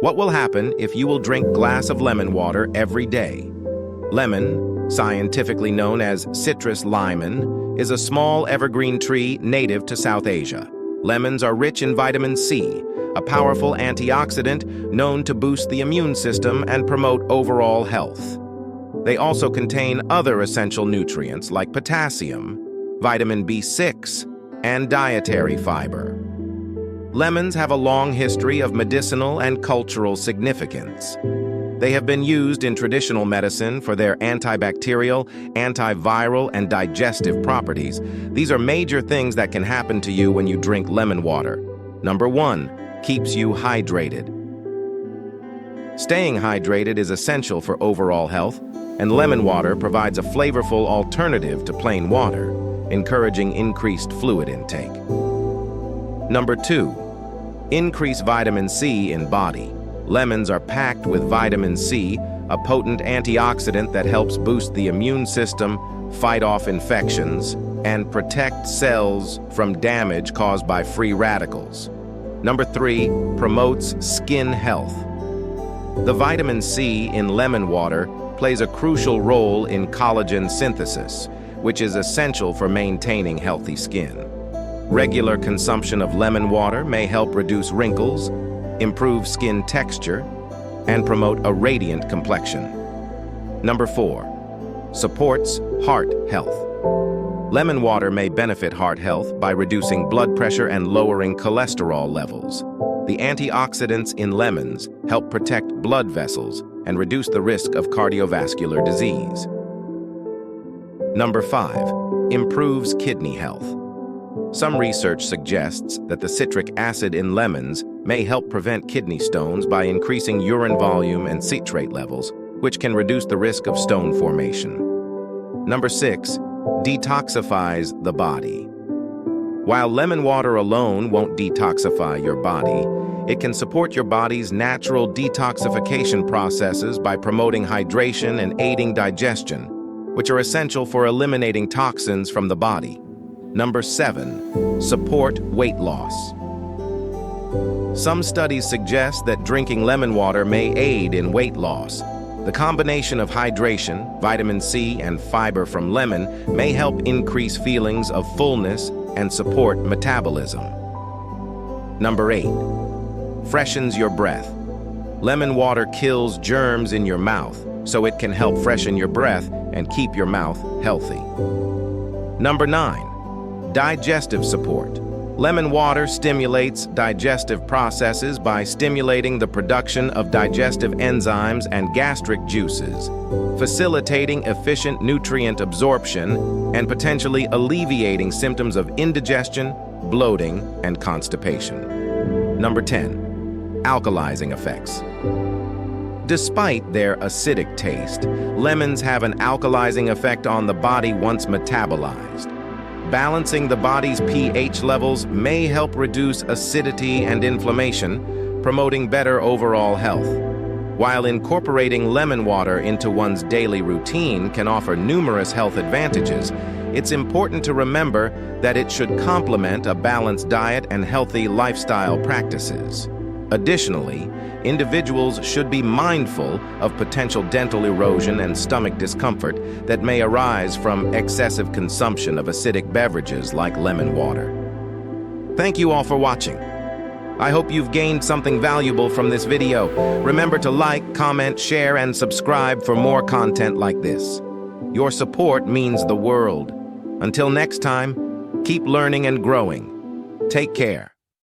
What will happen if you will drink a glass of lemon water every day? Lemon, scientifically known as citrus limon, is a small evergreen tree native to South Asia. Lemons are rich in vitamin C, a powerful antioxidant known to boost the immune system and promote overall health. They also contain other essential nutrients like potassium, vitamin B6, and dietary fiber. Lemons have a long history of medicinal and cultural significance. They have been used in traditional medicine for their antibacterial, antiviral, and digestive properties. These are major things that can happen to you when you drink lemon water. Number 1, keeps you hydrated. Staying hydrated is essential for overall health, and lemon water provides a flavorful alternative to plain water, encouraging increased fluid intake. Number 2, increase vitamin C in body. Lemons are packed with vitamin C, a potent antioxidant that helps boost the immune system, fight off infections, and protect cells from damage caused by free radicals. Number 3, promotes skin health. The vitamin C in lemon water plays a crucial role in collagen synthesis, which is essential for maintaining healthy skin. Regular consumption of lemon water may help reduce wrinkles, improve skin texture, and promote a radiant complexion. Number 4, supports heart health. Lemon water may benefit heart health by reducing blood pressure and lowering cholesterol levels. The antioxidants in lemons help protect blood vessels and reduce the risk of cardiovascular disease. Number 5, improves kidney health. Some research suggests that the citric acid in lemons may help prevent kidney stones by increasing urine volume and citrate levels, which can reduce the risk of stone formation. Number 6, detoxifies the body. While lemon water alone won't detoxify your body, it can support your body's natural detoxification processes by promoting hydration and aiding digestion, which are essential for eliminating toxins from the body. Number 7, support weight loss. Some studies suggest that drinking lemon water may aid in weight loss. The combination of hydration, vitamin C, and fiber from lemon may help increase feelings of fullness and support metabolism. Number 8, freshens your breath. Lemon water kills germs in your mouth, so it can help freshen your breath and keep your mouth healthy. Number 9, digestive support. Lemon water stimulates digestive processes by stimulating the production of digestive enzymes and gastric juices, facilitating efficient nutrient absorption and potentially alleviating symptoms of indigestion, bloating, and constipation. Number 10, alkalizing effects. Despite their acidic taste, lemons have an alkalizing effect on the body once metabolized. Balancing the body's pH levels may help reduce acidity and inflammation, promoting better overall health. While incorporating lemon water into one's daily routine can offer numerous health advantages, it's important to remember that it should complement a balanced diet and healthy lifestyle practices. Additionally, individuals should be mindful of potential dental erosion and stomach discomfort that may arise from excessive consumption of acidic beverages like lemon water. Thank you all for watching. I hope you've gained something valuable from this video. Remember to like, comment, share, and subscribe for more content like this. Your support means the world. Until next time, keep learning and growing. Take care.